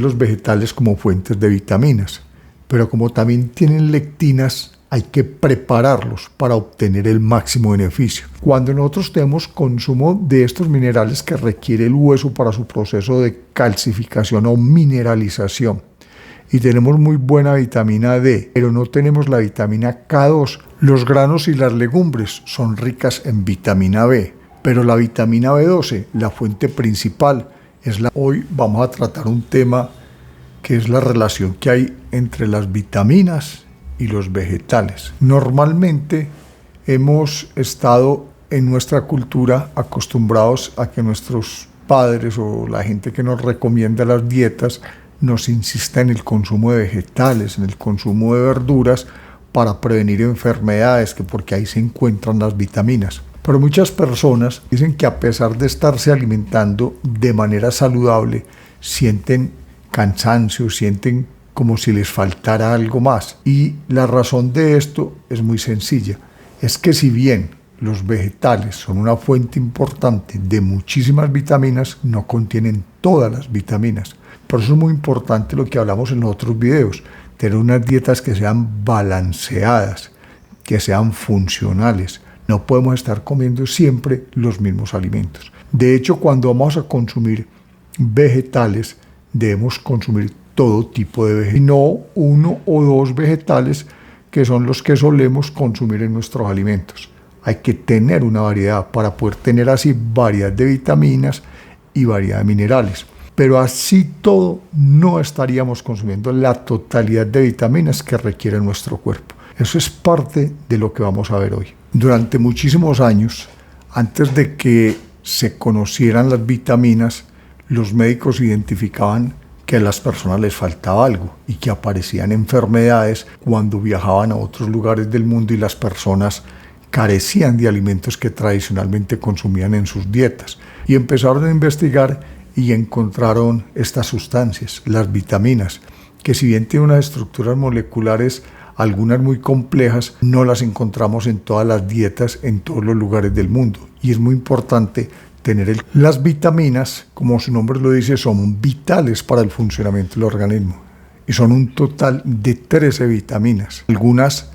los vegetales como fuentes de vitaminas, pero como también tienen lectinas, hay que prepararlos para obtener el máximo beneficio. Cuando nosotros tenemos consumo de estos minerales que requiere el hueso para su proceso de calcificación o mineralización, y tenemos muy buena vitamina D, pero no tenemos la vitamina K2, los granos y las legumbres son ricas en vitamina B, pero la vitamina B12, la fuente principal, Hoy vamos a tratar un tema que es la relación que hay entre las vitaminas y los vegetales. Normalmente hemos estado en nuestra cultura acostumbrados a que nuestros padres o la gente que nos recomienda las dietas nos insista en el consumo de vegetales, en el consumo de verduras para prevenir enfermedades, que porque ahí se encuentran las vitaminas. Pero muchas personas dicen que a pesar de estarse alimentando de manera saludable, sienten cansancio, sienten como si les faltara algo más. Y la razón de esto es muy sencilla. Es que si bien los vegetales son una fuente importante de muchísimas vitaminas, no contienen todas las vitaminas. Por eso es muy importante lo que hablamos en los otros videos, tener unas dietas que sean balanceadas, que sean funcionales. No podemos estar comiendo siempre los mismos alimentos. De hecho, cuando vamos a consumir vegetales, debemos consumir todo tipo de vegetales, y no uno o dos vegetales que son los que solemos consumir en nuestros alimentos. Hay que tener una variedad para poder tener así variedad de vitaminas y variedad de minerales. Pero así todo no estaríamos consumiendo la totalidad de vitaminas que requiere nuestro cuerpo. Eso es parte de lo que vamos a ver hoy. Durante muchísimos años, antes de que se conocieran las vitaminas, los médicos identificaban que a las personas les faltaba algo y que aparecían enfermedades cuando viajaban a otros lugares del mundo y las personas carecían de alimentos que tradicionalmente consumían en sus dietas. Y empezaron a investigar y encontraron estas sustancias, las vitaminas, que si bien tienen unas estructuras moleculares, algunas muy complejas, no las encontramos en todas las dietas, en todos los lugares del mundo. Y es muy importante tener las vitaminas, como su nombre lo dice, son vitales para el funcionamiento del organismo. Y son un total de 13 vitaminas. Algunas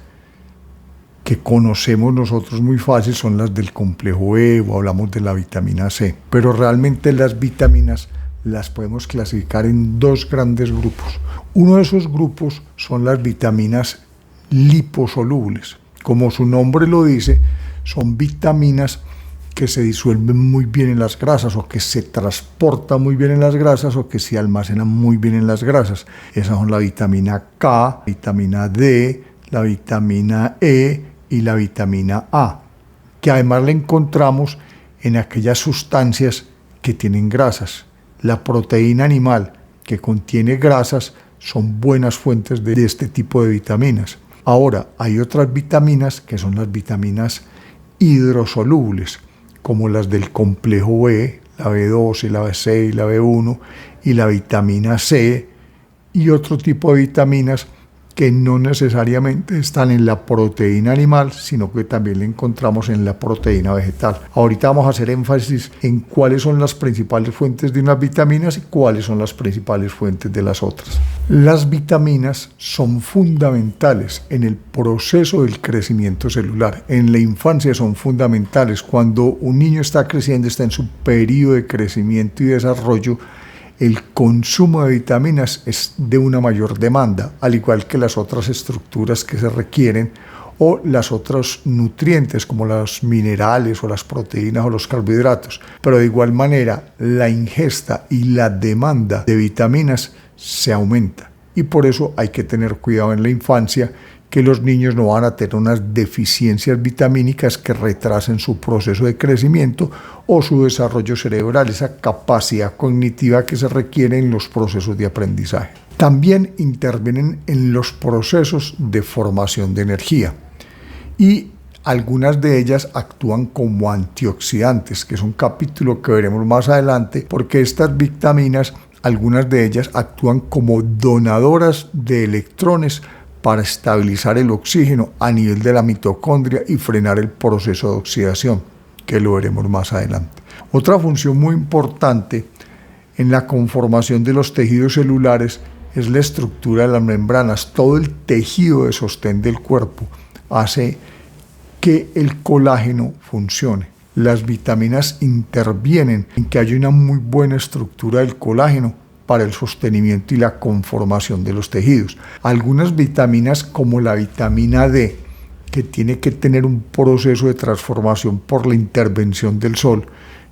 que conocemos nosotros muy fácil son las del complejo E o hablamos de la vitamina C. Pero realmente las vitaminas las podemos clasificar en dos grandes grupos. Uno de esos grupos son las vitaminas liposolubles. Como su nombre lo dice, son vitaminas que se disuelven muy bien en las grasas o que se transportan muy bien en las grasas o que se almacenan muy bien en las grasas. Esas son la vitamina K, vitamina D, la vitamina E y la vitamina A, que además la encontramos en aquellas sustancias que tienen grasas. La proteína animal que contiene grasas son buenas fuentes de este tipo de vitaminas. Ahora, hay otras vitaminas que son las vitaminas hidrosolubles, como las del complejo B, la B12, la B6, la B1 y la vitamina C, y otro tipo de vitaminas que no necesariamente están en la proteína animal, sino que también la encontramos en la proteína vegetal. Ahorita vamos a hacer énfasis en cuáles son las principales fuentes de unas vitaminas y cuáles son las principales fuentes de las otras. Las vitaminas son fundamentales en el proceso del crecimiento celular. En la infancia son fundamentales. Cuando un niño está creciendo, está en su periodo de crecimiento y desarrollo, el consumo de vitaminas es de una mayor demanda, al igual que las otras estructuras que se requieren o las otros nutrientes como los minerales o las proteínas o los carbohidratos. Pero de igual manera, la ingesta y la demanda de vitaminas se aumenta y por eso hay que tener cuidado en la infancia que los niños no van a tener unas deficiencias vitamínicas que retrasen su proceso de crecimiento o su desarrollo cerebral, esa capacidad cognitiva que se requiere en los procesos de aprendizaje. También intervienen en los procesos de formación de energía y algunas de ellas actúan como antioxidantes, que es un capítulo que veremos más adelante, porque estas vitaminas, algunas de ellas actúan como donadoras de electrones para estabilizar el oxígeno a nivel de la mitocondria y frenar el proceso de oxidación, que lo veremos más adelante. Otra función muy importante en la conformación de los tejidos celulares es la estructura de las membranas. Todo el tejido de sostén del cuerpo hace que el colágeno funcione. Las vitaminas intervienen en que haya una muy buena estructura del colágeno para el sostenimiento y la conformación de los tejidos. Algunas vitaminas, como la vitamina D, que tiene que tener un proceso de transformación por la intervención del sol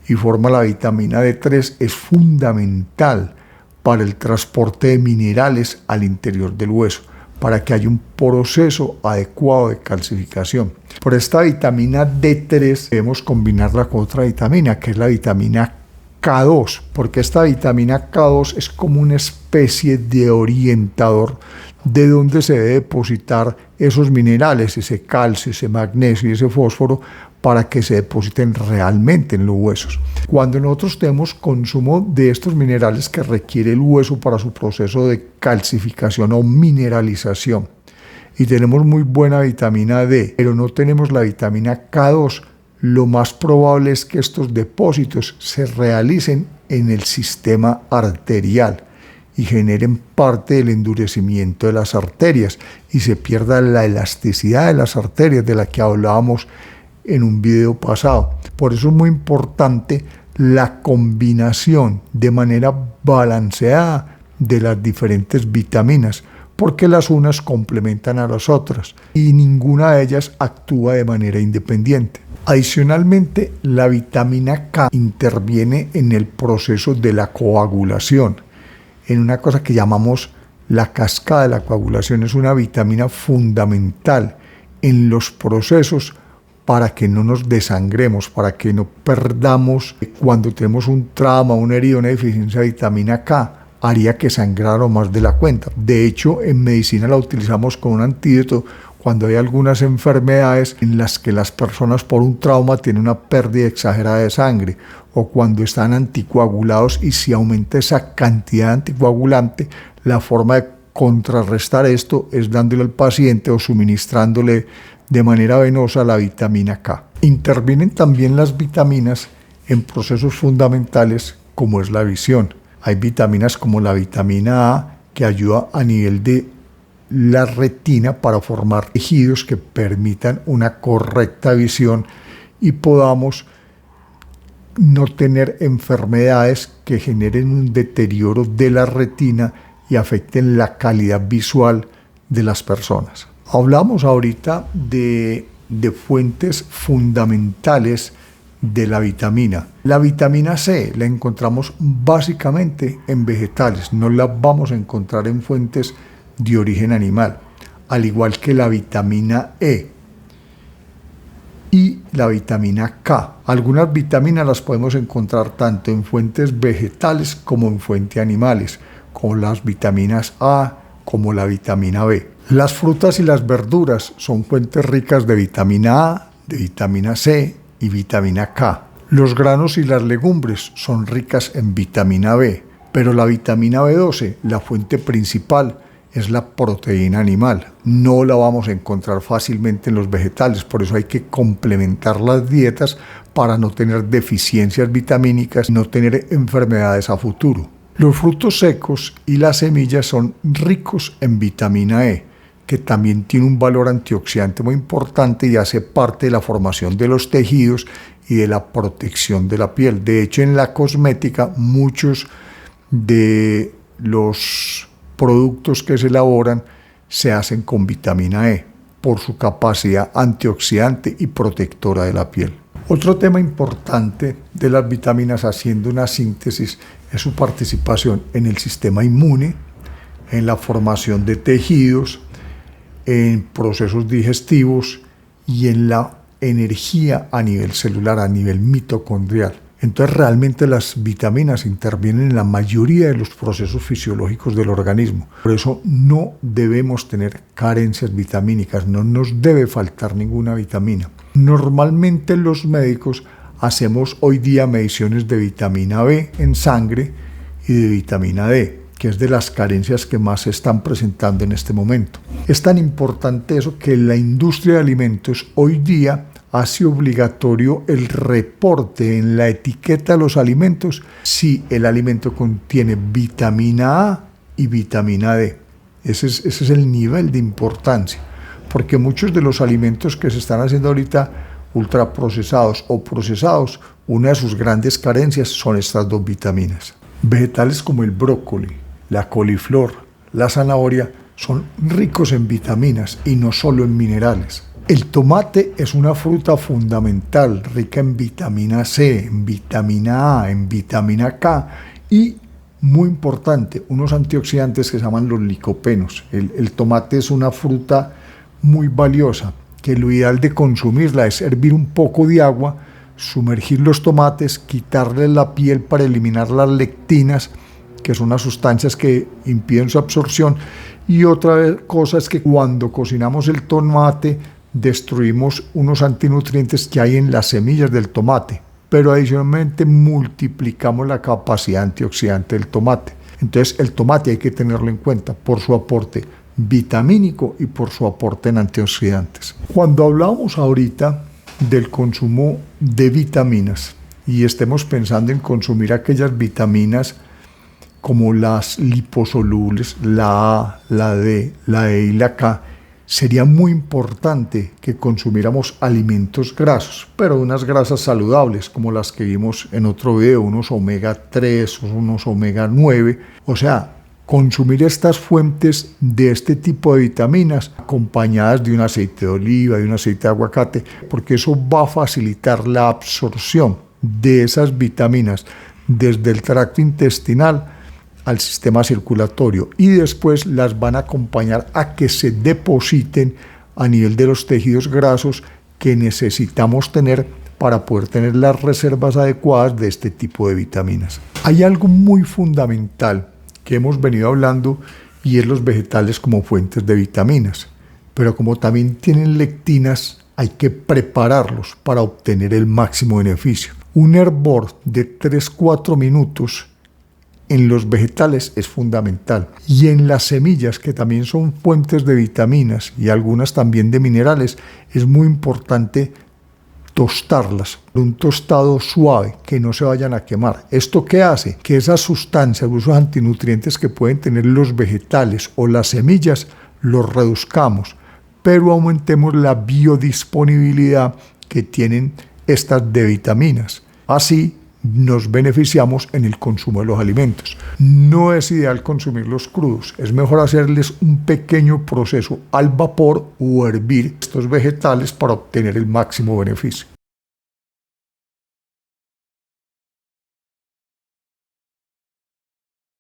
y forma la vitamina D3, es fundamental para el transporte de minerales al interior del hueso, para que haya un proceso adecuado de calcificación. Por esta vitamina D3 debemos combinarla con otra vitamina, que es la vitamina K2, porque esta vitamina K2 es como una especie de orientador de dónde se debe depositar esos minerales, ese calcio, ese magnesio y ese fósforo, para que se depositen realmente en los huesos. Cuando nosotros tenemos consumo de estos minerales que requiere el hueso para su proceso de calcificación o mineralización, y tenemos muy buena vitamina D, pero no tenemos la vitamina K2, lo más probable es que estos depósitos se realicen en el sistema arterial y generen parte del endurecimiento de las arterias y se pierda la elasticidad de las arterias de la que hablábamos en un video pasado. Por eso es muy importante la combinación de manera balanceada de las diferentes vitaminas, porque las unas complementan a las otras y ninguna de ellas actúa de manera independiente. Adicionalmente, la vitamina K interviene en el proceso de la coagulación, en una cosa que llamamos la cascada de la coagulación. Es una vitamina fundamental en los procesos para que no nos desangremos, para que no perdamos cuando tenemos un trauma, una herida, una deficiencia de vitamina K, haría que sangrara más de la cuenta. De hecho, en medicina la utilizamos como un antídoto cuando hay algunas enfermedades en las que las personas por un trauma tienen una pérdida exagerada de sangre, o cuando están anticoagulados y si aumenta esa cantidad de anticoagulante, la forma de contrarrestar esto es dándole al paciente o suministrándole de manera venosa la vitamina K. Intervienen también las vitaminas en procesos fundamentales como es la visión. Hay vitaminas como la vitamina A que ayuda a nivel de la retina para formar tejidos que permitan una correcta visión y podamos no tener enfermedades que generen un deterioro de la retina y afecten la calidad visual de las personas. Hablamos ahorita de fuentes fundamentales de la vitamina. La vitamina C la encontramos básicamente en vegetales, no la vamos a encontrar en fuentes de origen animal, al igual que la vitamina E y la vitamina K. Algunas vitaminas las podemos encontrar tanto en fuentes vegetales como en fuentes animales, como las vitaminas A, como la vitamina B. Las frutas y las verduras son fuentes ricas de vitamina A, de vitamina C y vitamina K. Los granos y las legumbres son ricas en vitamina B, pero la vitamina B12, la fuente principal, es la proteína animal. No la vamos a encontrar fácilmente en los vegetales, por eso hay que complementar las dietas para no tener deficiencias vitamínicas, no tener enfermedades a futuro. Los frutos secos y las semillas son ricos en vitamina E, que también tiene un valor antioxidante muy importante y hace parte de la formación de los tejidos y de la protección de la piel. De hecho, en la cosmética, muchos de los productos que se elaboran se hacen con vitamina E por su capacidad antioxidante y protectora de la piel. Otro tema importante de las vitaminas, haciendo una síntesis, es su participación en el sistema inmune, en la formación de tejidos, en procesos digestivos y en la energía a nivel celular, a nivel mitocondrial. Entonces realmente las vitaminas intervienen en la mayoría de los procesos fisiológicos del organismo. Por eso no debemos tener carencias vitamínicas, no nos debe faltar ninguna vitamina. Normalmente los médicos hacemos hoy día mediciones de vitamina B en sangre y de vitamina D, que es de las carencias que más se están presentando en este momento. Es tan importante eso que la industria de alimentos hoy día hace obligatorio el reporte en la etiqueta de los alimentos si el alimento contiene vitamina A y vitamina D. Ese es el nivel de importancia, porque muchos de los alimentos que se están haciendo ahorita ultraprocesados o procesados, una de sus grandes carencias son estas dos vitaminas. Vegetales como el brócoli, la coliflor, la zanahoria son ricos en vitaminas y no solo en minerales. El tomate es una fruta fundamental, rica en vitamina C, en vitamina A, en vitamina K y, muy importante, unos antioxidantes que se llaman los licopenos. El tomate es una fruta muy valiosa, que lo ideal de consumirla es hervir un poco de agua, sumergir los tomates, quitarle la piel para eliminar las lectinas, que son unas sustancias que impiden su absorción. Y otra cosa es que cuando cocinamos el tomate destruimos unos antinutrientes que hay en las semillas del tomate, pero adicionalmente multiplicamos la capacidad antioxidante del tomate. Entonces el tomate hay que tenerlo en cuenta por su aporte vitamínico y por su aporte en antioxidantes. Cuando hablamos ahorita del consumo de vitaminas y estemos pensando en consumir aquellas vitaminas como las liposolubles, la A, la D, la E y la K, sería muy importante que consumiéramos alimentos grasos, pero unas grasas saludables, como las que vimos en otro video, unos omega 3, unos omega 9, o sea, consumir estas fuentes de este tipo de vitaminas acompañadas de un aceite de oliva, de un aceite de aguacate, porque eso va a facilitar la absorción de esas vitaminas desde el tracto intestinal al sistema circulatorio y después las van a acompañar a que se depositen a nivel de los tejidos grasos que necesitamos tener para poder tener las reservas adecuadas de este tipo de vitaminas. Hay algo muy fundamental que hemos venido hablando y es los vegetales como fuentes de vitaminas, pero como también tienen lectinas hay que prepararlos para obtener el máximo beneficio. Un hervor de 3-4 minutos en los vegetales es fundamental y en las semillas, que también son fuentes de vitaminas y algunas también de minerales, es muy importante tostarlas, un tostado suave, que no se vayan a quemar. ¿Esto qué hace? Que esas sustancias, esos antinutrientes que pueden tener los vegetales o las semillas, los reduzcamos, pero aumentemos la biodisponibilidad que tienen estas de vitaminas. Así nos beneficiamos en el consumo de los alimentos. No es ideal consumirlos crudos, es mejor hacerles un pequeño proceso al vapor o hervir estos vegetales para obtener el máximo beneficio.